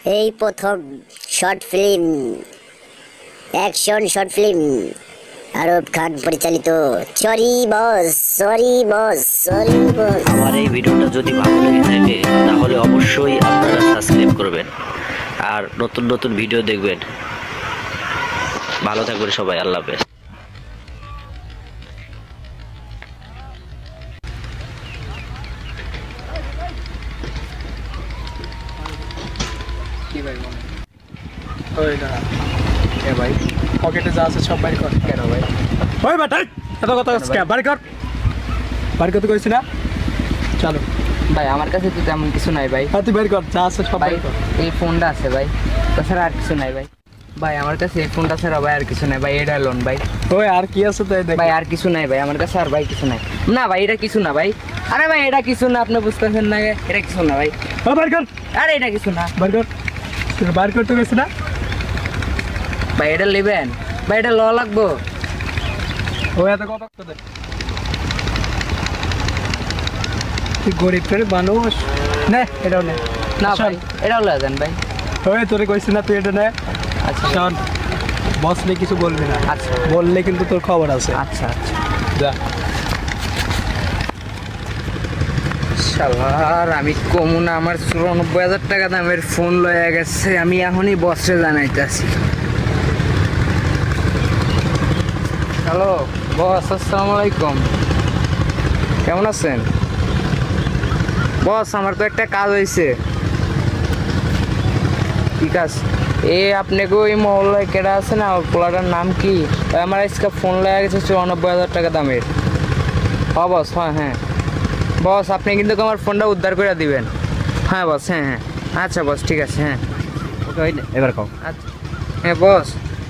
এই প্রথম short film, action short film, Arab Khan পরিচালিত। Sorry boss, sorry boss, sorry boss. আমার এই ভিডিওটা যদি ভালো লেগে থাকে তাহলে অবশ্যই আপনারা সাবস্ক্রাইব করবেন আর নতুন নতুন ভিডিও দেখবেন। ভালো থাকবেন সবাই, আল্লাহ হাফেজ। কি ভাই মনে ওই না এ ভাই পকেটে যা আছে সব বাইর কর। কেন ভাই ওই বেটা এত কথা বাইর কর, বাইর করতে কইছি না? চলো ভাই আমার কাছে তো তেমন কিছু নাই ভাই। তুই বাইর কর, যা আছে সব ভাই বাইর কর। এই ফোনটা আছে ভাই, তাছাড়া আর কিছু নাই ভাই। ভাই আমার কাছে এই ফোনটা ছাড়া ভাই আর কিছু নাই ভাই। এটা লোন ভাই। ওই আর কি আছে তাই দেখ ভাই আর কিছু নাই ভাই আমার কাছে, আর ভাই কিছু নাই। না ভাই এটা কিছু না ভাই। আরে ভাই এটা কিছু না, আপনি বুঝতেছেন না, এটা কিছু না ভাই। বাইর কর, আরে এটা কিছু না বাইর কর। তুই বাইর করতে কইছি না? ভাই। এটা নেবেন ভাই, এটা ল লাগবো। ওই এত কথা দে, তুই গরিব করে মানুষ নে, এটাও নে। না ভাই এটাও লয়ে যান ভাই। ওই তোরে কইছি না তুই এটা নে। আচ্ছা শোন, বসলে কিছু বলবি না, আচ্ছা বললে কিন্তু তোর খবর আছে। আচ্ছা আচ্ছা। যা। শালার আমি কমু না, আমার ৯৪,০০০ টাকা দামের ফোন লয়ে গেছে। আমি এখনই বসে জানাইতেছি। হ্যালো বস, আসসালামু আলাইকুম, কেমন আছেন? বস আমার তো একটা কাজ হয়েছে। ঠিক আছে, আপনাকে ওই মহল্লায় কেডা আছে না, পোলাটার নাম কি? আমার আজকে ফোন লেগে গেছে ৯৪,০০০ টাকা দামের। হ্যাঁ বস, হ্যাঁ বস আপনি কিন্তু আমার ফোনটা উদ্ধার করে দিবেন। হ্যাঁ বস, হ্যাঁ আচ্ছা বস, ঠিক আছে। হ্যাঁ ওকে, এবার কও। আচ্ছা হ্যাঁ বস,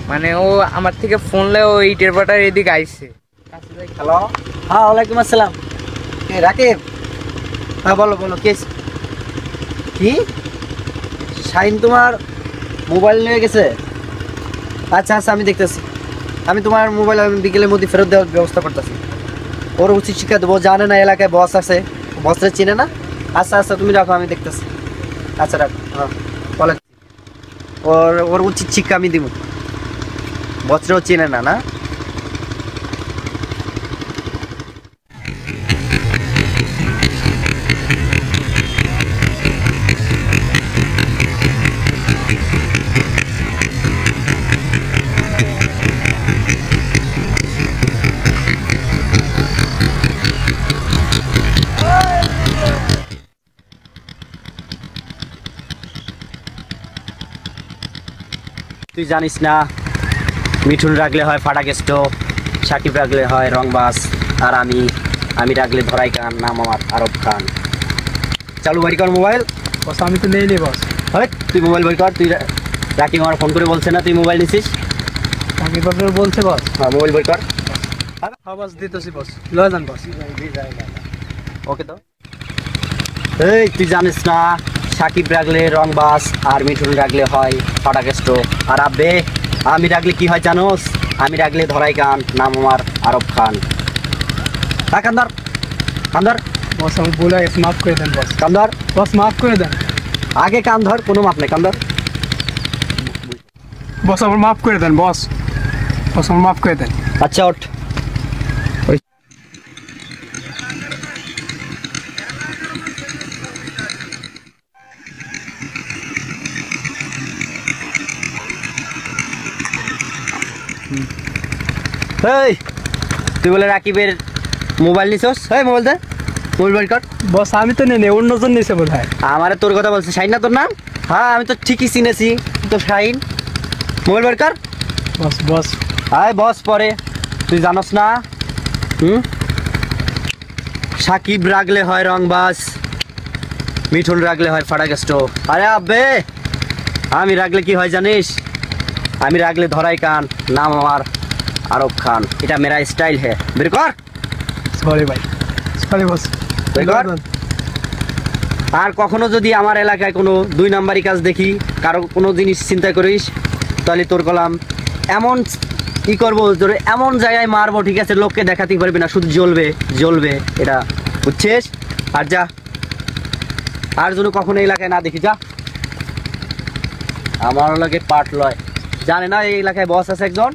মানে ও আমার থেকে ফোন লে ও ইটের পাটার এদিকে আইছে। হ্যালো, হ্যাঁ ওয়ালাইকুম আসসালাম। কে রাকিব? হ্যাঁ বলো বলো, কে? কি শাহিন তোমার মোবাইল নিয়ে গেছে? আচ্ছা আচ্ছা, আমি দেখতেছি। আমি তোমার মোবাইল আমি বিকেলের মধ্যে ফেরত দেওয়ার ব্যবস্থা করতেছি। ওর উচিত শিক্ষা দেবো, জানে না এলাকায় বস আছে, বসরে চিনে না। আচ্ছা আচ্ছা তুমি রাখো, আমি দেখতেছি। আচ্ছা রাখো, হ্যাঁ বলে ওর ওর উচিত শিক্ষা আমি দিব। বসরেও চিনে না না? তুই জানিস না, মিঠুন রাখলে হয় ফাটা কেষ্ট, সাকিব রাখলে হয় রংবাস, আর আমি রাখলে ধরাই কান, নাম আমার আরব খান। চালু বাড়ি কর মোবাইল। বস আমি তো নেই বস। হয় তুই মোবাইল বাড়ি কর। তুই রাকিব আমার ফোন করে বলছে না তুই মোবাইল নিছিস? আমি বলছে বস। হ্যাঁ মোবাইল বাড়ি কর। হ্যাঁ বস দিতেছি বস, লয়ে যান বস। ওকে তো। এই তুই জানিস না, সাকিব রাখলে রংবাস আর মিঠুন রাখলে হয় ফাটা কেষ্ট, আর আমি রাখলে কি হয় জানোস? আমি রাখলে ধরাই কান, নাম আমার আরব খান। কান্দর কান্দর বস আমি ভুলে গেছি, মাফ করে দেন বস। কান্দর বস মাফ করে দেন। আগে কান ধর, কোনো মাপ নেই, কান্দর। বস আমার মাফ করে দেন বস, বস আমার মাফ করে দেন। আচ্ছা ওঠ। এই তুই বলে রাকিবের মোবাইল নিছস? এই মোবাইল দে, মোবাইল বাড়ি কর। বস আমি তো নেই, অন্যজন নিছে বোধ হয়। আমারে তোর কথা বলছে, শাহিন না তোর নাম? হ্যাঁ আমি তো ঠিকই চিনেছি, তো শাহিন। মোবাইল বাড়ি কর। বস বস আয় বস পরে, তুই জানোস না? সাকিব রাখলে হয় রংবাস, মিঠুন রাখলে হয় ফাটা কেষ্ট। আরে আব্বে, আমি রাখলে কি হয় জানিস? আমি রাখলে ধরাই কান, নাম আমার আরব খান। এটা মেরা স্টাইল হে। বের কর। সরি ভাই, সরি বস। বের কর। আর কখনো যদি আমার এলাকায় কোনো ২ নাম্বারি কাজ দেখি, কারো কোনো জিনিস চিন্তা করিস, তাহলে তোর কলাম এমন কি করবো, তোর এমন জায়গায় মারবো, ঠিক আছে? লোককে দেখাতে পারবি না, শুধু জ্বলবে জ্বলবে, এটা বুঝছিস? আর যা, আর যেন কখনো এলাকায় না দেখি, যা। আমার লগে পাট লয় জানে না এই এলাকায় বস আছে একজন